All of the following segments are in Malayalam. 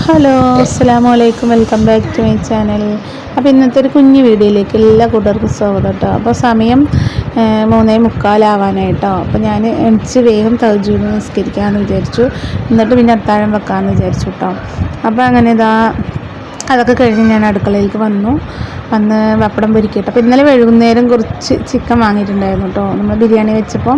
ഹലോ, അസ്സലാമു അലൈക്കും. Welcome back to my channel. അപ്പോൾ ഇന്നത്തെ ഒരു കുഞ്ഞു വീഡിയോയിലേക്ക് എല്ലാ കൂട്ടർക്കും സ്വാഗതം കേട്ടോ. അപ്പോൾ സമയം 3:45 അപ്പോൾ ഞാൻ എണിച്ച് വേഗം തഹജ്ജുദ് നിസ്കരിക്കാമെന്ന് വിചാരിച്ചു. എന്നിട്ട് പിന്നെ അത്താഴം വെക്കാമെന്ന് വിചാരിച്ചു കേട്ടോ. അപ്പോൾ അങ്ങനെ അതൊക്കെ കഴിഞ്ഞ് ഞാൻ അടുക്കളയിലേക്ക് വന്ന് പപ്പടം പൊരിക്കട്ടെ. അപ്പോൾ ഇന്നലെ വൈകുന്നേരം കുറച്ച് ചിക്കൻ വാങ്ങിയിട്ടുണ്ടായിരുന്നു കേട്ടോ. നമ്മൾ ബിരിയാണി വെച്ചപ്പോൾ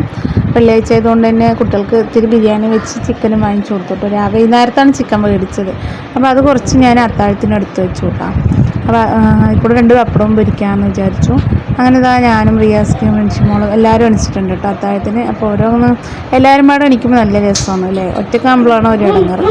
വെള്ളിയാഴ്ച ആയതുകൊണ്ട് തന്നെ കുട്ടികൾക്ക് ഇത്തിരി ബിരിയാണി വെച്ച് ചിക്കനും വാങ്ങിച്ചു കൊടുത്തു കേട്ടോ. വൈകുന്നേരത്താണ് ചിക്കൻ മേടിച്ചത്. അപ്പോൾ അത് കുറച്ച് ഞാൻ അത്താഴത്തിന് എടുത്ത് വെച്ചു കേട്ടോ. അപ്പോൾ ഇപ്പോൾ 2 പപ്പടവും പൊരിക്കാമെന്ന് വിചാരിച്ചു. അങ്ങനെ ഞാനും റിയാസ്ക്കും മെൻഷിമോളും എല്ലാവരും എണിച്ചിട്ടുണ്ട് കേട്ടോ അത്താഴത്തിന്. അപ്പോൾ എല്ലാവരും പാടെ എണിക്കുമ്പോൾ നല്ല രസമാണ് അല്ലേ. ഒറ്റക്കാകുമ്പോഴാണ് ഒരു ഇടങ്ങറ്.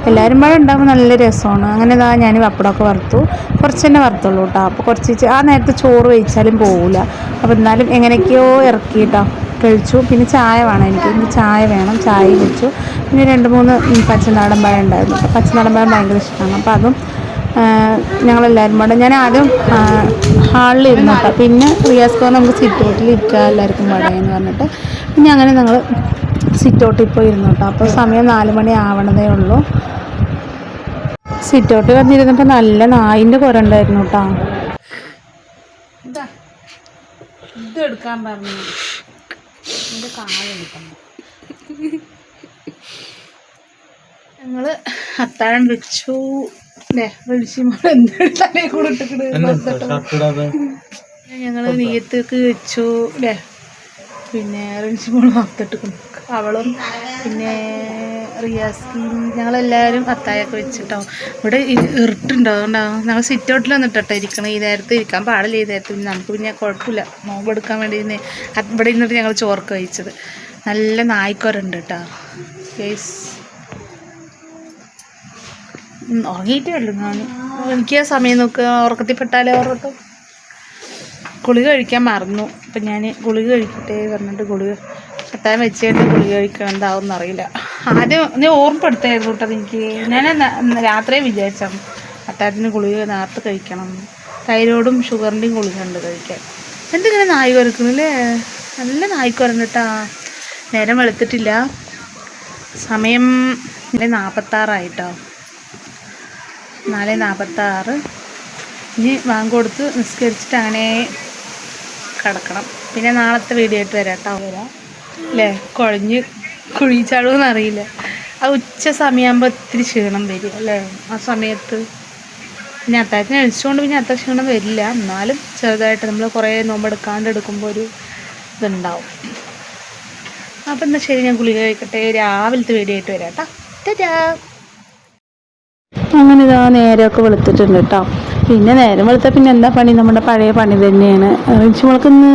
എല്ലാവരും പാടെ ഉണ്ടാകുമ്പോൾ നല്ല രസമാണ്. അങ്ങനെ ഞാൻ പപ്പടമൊക്കെ വറുത്തു. കുറച്ച് തന്നെ വറുത്തുള്ളൂ കേട്ടോ. അപ്പോൾ കുറച്ച് ആ നേരത്തെ ചോറ് കഴിച്ചാലും പോകില്ല. അപ്പോൾ എന്നാലും എങ്ങനെയൊക്കെയോ ഇറക്കി കേട്ടോ കഴിച്ചു. പിന്നെ ചായ വേണം, എനിക്ക് ചായ വേണം. ചായ വെച്ചു. പിന്നെ 2-3 പച്ചനാടൻ പഴം ഉണ്ടായിരുന്നു. അപ്പോൾ പച്ചനാടൻ പഴം ഭയങ്കര ഇഷ്ടമാണ്. അപ്പോൾ അതും ഞങ്ങളെല്ലാവരും പാടെ ഞാൻ ആദ്യം ഹാളിൽ ഇരുന്നു കേട്ടോ. പിന്നെ റിയാസ്കോ നമുക്ക് സിറ്റ് ഔട്ടിൽ ഇരിക്കുക എല്ലാവർക്കും പാടെയെന്ന് പറഞ്ഞിട്ട് പിന്നെ അങ്ങനെ ഞങ്ങൾ സിറ്റ് ഔട്ടിൽ ഇപ്പോൾ ഇരുന്നു കേട്ടോ. അപ്പോൾ സമയം 4 മണി ആവണതേ ഉള്ളൂ. സിറ്റ് ഔട്ടിൽ വന്നിരുന്നപ്പോൾ നല്ല നായിൻ്റെ കുര ഉണ്ടായിരുന്നു കേട്ടോ. ഇത് എടുക്കാൻ പറഞ്ഞു, എൻ്റെ കാലെടുക്കണം. ഞങ്ങൾ അത്താഴം വെച്ചു അല്ലേ. ഞങ്ങൾ നെയ്യത്തേക്ക് വെച്ചു അല്ലേ. പിന്നെ റിൻസിമോൾ വാർത്തിട്ട് അവളും പിന്നെ റിയാസ്കിയും ഞങ്ങളെല്ലാവരും അത്തായൊക്കെ വെച്ചിട്ടോ. ഇവിടെ ഇരുട്ടുണ്ടോ, അതുകൊണ്ടാവും ഞങ്ങൾ സിറ്റ് ഔട്ടിൽ വന്നിട്ടോ ഇരിക്കണം. ഈ നേരത്ത് ഇരിക്കാൻ പാടില്ല. ഈ നേരത്ത് പിന്നെ നമുക്ക് പിന്നെ കുഴപ്പമില്ല, നോമ്പെടുക്കാൻ വേണ്ടി ഇവിടെ ഇരുന്നിട്ട് ഞങ്ങൾ ചോർക്ക് കഴിച്ചത്. നല്ല നായ്ക്കൊരുണ്ട് കേട്ടോ ഗൈസ്. ഉറങ്ങിയിട്ടേ ഉള്ളൂ ഞാൻ. എനിക്ക് ആ സമയം നോക്കുക, ഉറക്കത്തിൽപ്പെട്ടാലേ ഓർക്കട്ടോ. ഗുളിക കഴിക്കാൻ മറന്നു. അപ്പം ഞാൻ ഗുളിക കഴിക്കട്ടെ പറഞ്ഞിട്ട് ഗുളിക അത്താഴം വെച്ചിട്ട് ഗുളിക കഴിക്കണം. എന്താവും അറിയില്ല. ആദ്യം നീ ഓർമ്മപ്പെടുത്തായിരുന്നു കേട്ടോ എനിക്ക്. ഞാൻ രാത്രിയെ വിചാരിച്ചാണ് അത്താഴത്തിന് ഗുളിക നേരത്തെ കഴിക്കണം. തൈറോയിഡും ഷുഗറിൻ്റെയും ഗുളിക ഉണ്ട് കഴിക്കാൻ. എന്തിങ്ങനെ നായ് കുരക്കുന്നില്ലേ, നല്ല നായ് കുരന്നിട്ടാ. നേരം വെളുത്തിട്ടില്ല. സമയം 4:46 4:46. ഇനി വാങ്ങി കൊടുത്ത് നിസ്കരിച്ചിട്ട് അങ്ങനെ കിടക്കണം. പിന്നെ നാളത്തെ വീഡിയോ ആയിട്ട് വരാം കേട്ടോ. അല്ലേ കുഴിച്ചാടുമെന്ന് അറിയില്ല. ആ ഉച്ച സമയമാകുമ്പോൾ ഒത്തിരി ക്ഷീണം വരും അല്ലേ. ആ സമയത്ത് പിന്നെ അത്താഴത്തിന് കഴിച്ചുകൊണ്ട് പിന്നെ അത്ര ക്ഷീണം വരില്ല. എന്നാലും ചെറുതായിട്ട് നമ്മൾ കുറേ നോമ്പെടുക്കാണ്ട് എടുക്കുമ്പോൾ ഒരു ഇതുണ്ടാവും. അപ്പം എന്നാൽ ശരി, ഞാൻ ഗുളിക കഴിക്കട്ടെ. രാവിലത്തെ വീഡിയോ ആയിട്ട് വരാം കേട്ടോ. അങ്ങനെ നേരമൊക്കെ വെളുത്തിട്ടുണ്ട് കേട്ടോ. പിന്നെ നേരം വെളുത്താൽ പിന്നെ എന്താ പണി, നമ്മുടെ പഴയ പണി തന്നെയാണ്. റിൻഷിമോൾക്ക് ഇന്ന്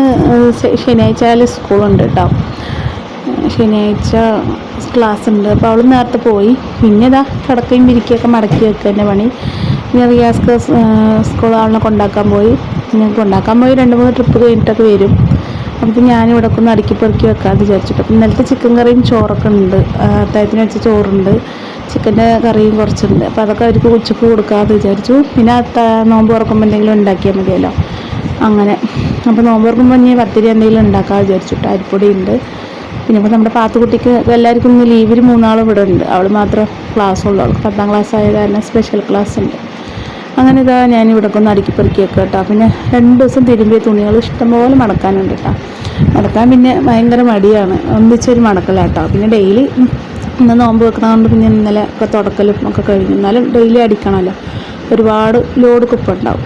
ശനിയാഴ്ച സ്കൂളുണ്ട് കേട്ടോ. ശനിയാഴ്ച ക്ലാസ് ഉണ്ട്. അപ്പോൾ അവൾ നേരത്തെ പോയി. പിന്നെ കിടക്കയും വിരിക്കുകയൊക്കെ മടക്കി വെക്കുക എൻ്റെ പണി. പിന്നെ റിയാസ്ക്ക് സ്കൂൾ അവളെ കൊണ്ടാക്കാൻ പോയി. പിന്നെ കൊണ്ടാക്കാൻ പോയി 2-3 ട്രിപ്പ് കഴിഞ്ഞിട്ടൊക്കെ വരും. അപ്പോൾ ഞാനിവിടെ ഒന്ന് അടുക്കി പെറുക്കി വെക്കാമെന്ന് വിചാരിച്ചിട്ട്. അപ്പം ഇന്നലത്തെ ചിക്കൻ കറിയും ചോറൊക്കെ ഉണ്ട്. അത്താഴത്തിന് വെച്ച ചോറുണ്ട്, ചിക്കൻ്റെ കറിയും കുറച്ചുണ്ട്. അപ്പോൾ അതൊക്കെ അവർക്ക് ഉച്ചക്ക് കൊടുക്കാമെന്ന് വിചാരിച്ചു. പിന്നെ നോമ്പ് തുറക്കുമ്പോൾ എന്തെങ്കിലും ഉണ്ടാക്കിയാൽ മതിയല്ലോ അങ്ങനെ. അപ്പോൾ നോമ്പ് തുറക്കുമ്പോൾ ഇനി പത്തിരി എന്തെങ്കിലും ഉണ്ടാക്കാമെന്ന് വിചാരിച്ചിട്ട്. അരിപ്പൊടി ഉണ്ട്. പിന്നെ ഇപ്പോൾ നമ്മുടെ പാത്തുകുട്ടിക്ക് എല്ലാവർക്കും ഇന്ന് ലീവിൽ 3 ആളും ഇവിടെ ഉണ്ട്. അവൾ മാത്രം ക്ലാസ് ഉള്ളൂ. അവൾക്ക് 10ാം ക്ലാസ് ആയത് കാരണം സ്പെഷ്യൽ ക്ലാസ് ഉണ്ട്. അങ്ങനെ ഞാൻ ഇവിടെ ഒന്ന് അടുക്കി പെറുക്കി വെക്കുക കേട്ടോ. പിന്നെ 2 ദിവസം തിരുമ്പിയ തുണികൾ ഇഷ്ടംപോലെ മടക്കാനുണ്ട് കേട്ടോ. മടക്കാൻ പിന്നെ ഭയങ്കര മടിയാണ്, ഒന്നിച്ചൊരു മടക്കലാട്ടോ. പിന്നെ ഡെയിലി ഇന്ന് നോമ്പ് വെക്കണതുകൊണ്ട് പിന്നെ ഇന്നലെ ഒക്കെ തുടക്കലും ഒക്കെ കഴിഞ്ഞു. എന്നാലും ഡെയിലി അടിക്കണമല്ലോ. ഒരുപാട് ലോഡ് കുപ്പുണ്ടാവും,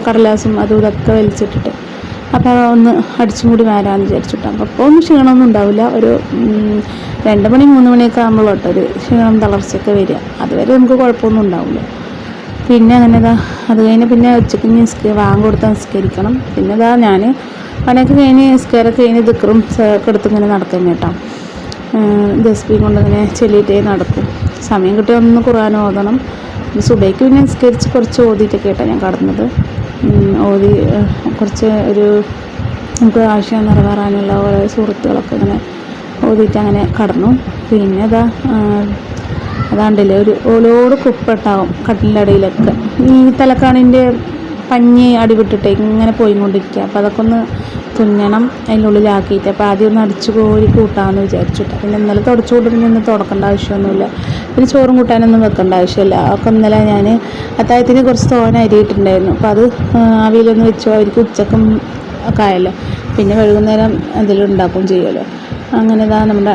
കടലാസും അതും ഇതൊക്കെ വലിച്ചിട്ടിട്ട്. അപ്പോൾ ഒന്ന് അടിച്ചും കൂടി വരാമെന്ന് വിചാരിച്ചിട്ടാണ്. അപ്പോൾ ഒന്നും ക്ഷീണമൊന്നും ഉണ്ടാവില്ല. ഒരു 2 മണി 3 മണിയൊക്കെ ആകുമ്പോഴോട്ടോ ഒരു ക്ഷീണം തളർച്ചയൊക്കെ വരിക. അതുവരെ നമുക്ക് കുഴപ്പമൊന്നും ഉണ്ടാവില്ല. പിന്നെ അങ്ങനെ അത് കഴിഞ്ഞ് പിന്നെ ഉച്ചയ്ക്ക് വാങ്ങി കൊടുത്താൽ നിസ്കരിക്കണം. പിന്നെ ഞാൻ പണിയൊക്കെ കഴിഞ്ഞ് നിസ്കാരമൊക്കെ കഴിഞ്ഞ് ദിക്റും ഒക്കെ എടുത്ത് ഇങ്ങനെ നടക്കും കേട്ടോ. ജസ്ബി കൊണ്ടിങ്ങനെ ചൊല്ലിയിട്ടേ നടക്കും. സമയം കിട്ടിയ ഒന്ന് ഖുർആൻ ഓതണം. സുബൈക്ക് പിന്നെ നിസ്കരിച്ച് കുറച്ച് ഓതിയിട്ടൊക്കെ കേട്ടോ ഞാൻ കടന്നത്. ഓതി കുറച്ച് നമുക്ക് ആവശ്യം നിറവേറാനുള്ള ഓരോ സുഹൃത്തുക്കളൊക്കെ ഇങ്ങനെ ഓതിയിട്ട് അങ്ങനെ കടന്നു. പിന്നെ അതാണ്ടില്ലേ ഒരു ഓലോട് കുപ്പട്ടാവും കട്ടിലിൻ്റെ അടിയിലൊക്കെ. ഈ തലക്കാണിൻ്റെ പഞ്ഞി അടിവിട്ടിട്ട് ഇങ്ങനെ പോയിക്കൊണ്ടിരിക്കുക. അപ്പോൾ അതൊക്കെ ഒന്ന് തുന്നണം അതിൻ്റെ ഉള്ളിലാക്കിയിട്ട്. അപ്പോൾ ആദ്യം ഒന്ന് അടിച്ചു കോരി കൂട്ടാമെന്ന് വിചാരിച്ചിട്ട്. പിന്നെ ഇന്നലെ തുടച്ചു കൂട്ടി പിന്നെ ഇന്ന് തുടക്കേണ്ട ആവശ്യമൊന്നുമില്ല. പിന്നെ ചോറും കൂട്ടാനൊന്നും വെക്കേണ്ട ആവശ്യമില്ല. അപ്പോൾ ഇന്നലെ ഞാൻ അത്താഴത്തിന് കുറച്ച് തോന അരിയിട്ടുണ്ടായിരുന്നു. അപ്പോൾ അത് ആവിയിലൊന്ന് വെച്ചു. അവർക്ക് ഉച്ചക്കും ഒക്കെ ആയല്ലോ. പിന്നെ വൈകുന്നേരം എന്തെങ്കിലും ഉണ്ടാക്കുകയും ചെയ്യുമല്ലോ. അങ്ങനെ ഇതാ നമ്മുടെ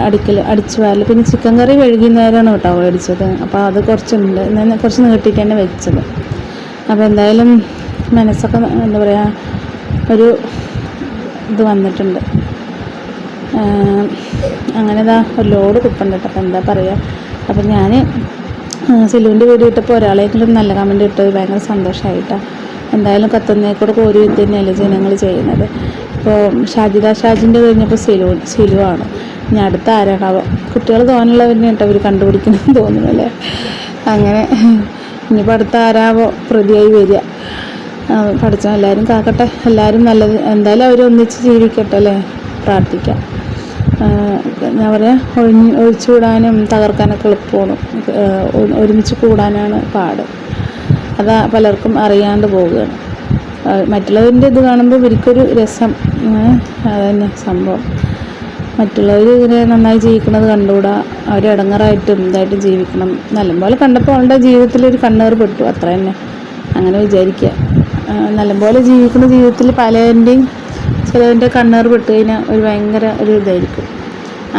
അടിച്ചു വാരൽ. പിന്നെ ചിക്കൻ കറി വൈകുന്നേരമാണ് കേട്ടോ മേടിച്ചത്. അപ്പോൾ അത് കുറച്ചുണ്ട്, കുറച്ച് നീട്ടിയിട്ട് തന്നെ വെച്ചത്. അപ്പോൾ എന്തായാലും മനസ്സൊക്കെ എന്താ പറയുക ഒരു ഇത് വന്നിട്ടുണ്ട്. അങ്ങനെ ഇതാ ഒരു ലോഡ് കുപ്പുണ്ട് കേട്ടോ. അപ്പോൾ എന്താ പറയുക. അപ്പം ഞാൻ സിലുവിൻ്റെ വീഡിയോ ഇട്ടപ്പോൾ ഒരാളെങ്കിലും നല്ല കമൻറ്റ് ഇട്ടത് ഭയങ്കര സന്തോഷമായിട്ടാണ്. എന്തായാലും കത്തുന്നേക്കൂടെ കോരി വിത്ത് തന്നെയല്ലേ ജനങ്ങൾ ചെയ്യുന്നത്. ഇപ്പോൾ ഷാജിൻ്റെ കഴിഞ്ഞപ്പോൾ സിലുവാണ്. ഇനി അടുത്ത ആരാണാവോ. കുട്ടികൾ തോന്നുള്ളവരെ കേട്ടോ അവർ കണ്ടുപിടിക്കണമെന്ന് തോന്നുന്നു അല്ലേ. അങ്ങനെ ഇനിയിപ്പോൾ അടുത്ത ആരാവോ പ്രതിയായി വരിക. പഠിച്ചോ എല്ലാവരും കാക്കട്ടെ. എല്ലാവരും നല്ലത്, എന്തായാലും അവർ ഒന്നിച്ച് ജീവിക്കട്ടെ അല്ലേ, പ്രാർത്ഥിക്കാം. എന്താ പറയുക, ഒഴിച്ചു കൂടാനും തകർക്കാനൊക്കെ എളുപ്പമാണ്, ഒരുമിച്ച് കൂടാനാണ് പാട്. അത് പലർക്കും അറിയാണ്ട് പോവുകയാണ്. മറ്റുള്ളവരുടെ ഇത് കാണുമ്പോൾ ഇവർക്കൊരു രസം. അതുതന്നെ സംഭവം. മറ്റുള്ളവർ ഇങ്ങനെ നന്നായി ജീവിക്കുന്നത് കണ്ടുകൂടാ. അവർ ഇടങ്ങറായിട്ടും ഇതായിട്ടും ജീവിക്കണം. നല്ലപോലെ കണ്ടപ്പോൾ അവളുടെ ജീവിതത്തിലൊരു കണ്ണേറ് പെട്ടു, അത്ര തന്നെ. അങ്ങനെ വിചാരിക്കുക. നല്ലപോലെ ജീവിക്കുന്ന ജീവിതത്തിൽ പലതിൻ്റെയും ചിലതിൻ്റെ കണ്ണേറ് പെട്ട് കഴിഞ്ഞാൽ ഒരു ഭയങ്കര ഒരു ഇതായിരിക്കും.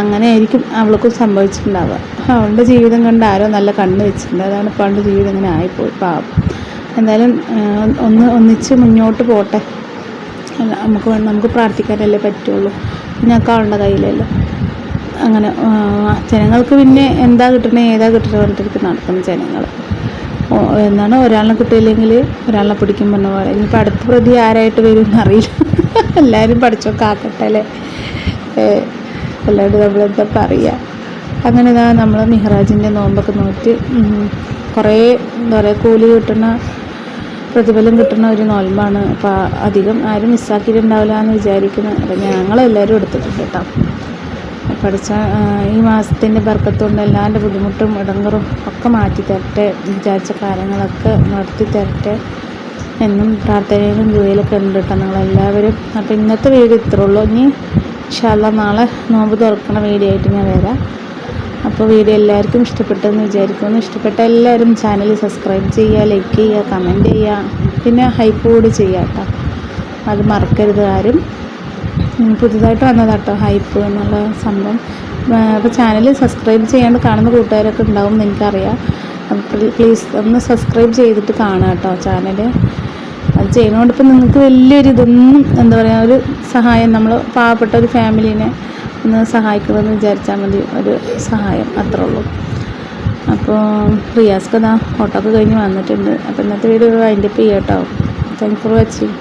അങ്ങനെ ആയിരിക്കും അവൾക്കും സംഭവിച്ചിട്ടുണ്ടാവുക. അവളുടെ ജീവിതം കണ്ട് ആരോ നല്ല കണ്ണ് വെച്ചിട്ടുണ്ട്. അതാണ് ഇപ്പോൾ അവളുടെ ജീവിതം ഇങ്ങനെ ആയിപ്പോയി, പാവം. എന്തായാലും ഒന്നിച്ച് മുന്നോട്ട് പോട്ടെ. നമുക്ക് പ്രാർത്ഥിക്കാനല്ലേ പറ്റുള്ളൂ. ഞങ്ങൾക്ക് അവളുടെ കയ്യിലല്ലോ. അങ്ങനെ ജനങ്ങൾക്ക് പിന്നെ എന്താ കിട്ടണേ ഏതാ കിട്ടണേ പറഞ്ഞിട്ട് നടക്കുന്ന ജനങ്ങൾ. എന്താണ് ഒരാളിനെ കിട്ടിയില്ലെങ്കിൽ ഒരാളിനെ പിടിക്കും പറഞ്ഞ പോലെ. ഇനിയിപ്പോൾ അടുത്ത പ്രതി ആരായിട്ട് വരുമെന്ന് അറിയില്ല. എല്ലാവരും പഠിച്ചൊക്കെ ആക്കട്ടെ അല്ലേ. എല്ലാവരും നമ്മളെന്താ പറയുക. അങ്ങനെ ഇതാ നമ്മൾ മിഹ്റാജിൻ്റെ നോമ്പൊക്കെ നോറ്റ് കുറേ എന്താ പറയുക കൂലി കിട്ടുന്ന പ്രതിഫലം കിട്ടുന്ന ഒരു നോൽമ്പാണ്. അപ്പോൾ അധികം ആരും മിസ്സാക്കിയിട്ടുണ്ടാവില്ല എന്ന് വിചാരിക്കുന്നു. അപ്പോൾ ഞങ്ങളെല്ലാവരും എടുത്തിട്ടുണ്ട് കേട്ടോ. പഠിച്ച ഈ മാസത്തിൻ്റെ ബർക്കത്തുകൊണ്ട് എല്ലാവരുടെ ബുദ്ധിമുട്ടും ഇടങ്ങറും ഒക്കെ മാറ്റി തരട്ടെ, വിചാരിച്ച കാര്യങ്ങളൊക്കെ നടത്തി തരട്ടെ എന്നും പ്രാർത്ഥനയിലും ദുആയിലൊക്കെ ഉണ്ട് കേട്ടോ നിങ്ങളെല്ലാവരും. അപ്പോൾ ഇന്നത്തെ വീഡിയോ ഇത്രേ ഉള്ളൂ. ഇനി ഇൻഷാ അല്ലാഹ് നാളെ നോമ്പ് തുറക്കണ വീഡിയോ ആയിട്ട് ഞാൻ വരാം. അപ്പോൾ വീഡിയോ എല്ലാവർക്കും ഇഷ്ടപ്പെട്ടെന്ന് വിചാരിക്കുന്നു. ഇഷ്ടപ്പെട്ട എല്ലാവരും ചാനൽ സബ്സ്ക്രൈബ് ചെയ്യുക, ലൈക്ക് ചെയ്യുക, കമൻറ്റ് ചെയ്യുക, പിന്നെ ഹൈപ്പ് കൂടി ചെയ്യുക കേട്ടോ. അത് മറക്കരുത് ആരും. പുതുതായിട്ട് വന്നതാട്ടോ ഹൈപ്പ് എന്നുള്ള സംഭവം. അപ്പോൾ ചാനൽ സബ്സ്ക്രൈബ് ചെയ്യാണ്ട് കാണുന്ന കൂട്ടുകാരൊക്കെ ഉണ്ടാവും എന്ന് എനിക്കറിയാം. അപ്പോൾ പ്ലീസ് ഒന്ന് സബ്സ്ക്രൈബ് ചെയ്തിട്ട് കാണുക കേട്ടോ ചാനൽ. അത് ചെയ്യുന്നതുകൊണ്ട് ഇപ്പം നിങ്ങൾക്ക് വലിയൊരു ഇതൊന്നും എന്താ പറയുക ഒരു സഹായം, നമ്മൾ പാവപ്പെട്ട ഒരു ഫാമിലീനെ ഒന്ന് സഹായിക്കണമെന്ന് വിചാരിച്ചാൽ മതി, ഒരു സഹായം അത്രേ ഉള്ളൂ. അപ്പോൾ റിയാസ്ക്ക് ഓട്ടോ ഒക്കെ കഴിഞ്ഞ് വന്നിട്ടുണ്ട്. അപ്പോൾ ഇന്നത്തെ വീഡിയോ വൈൻഡപ്പ് ചെയ്യാം കേട്ടോ. Thanks for watching.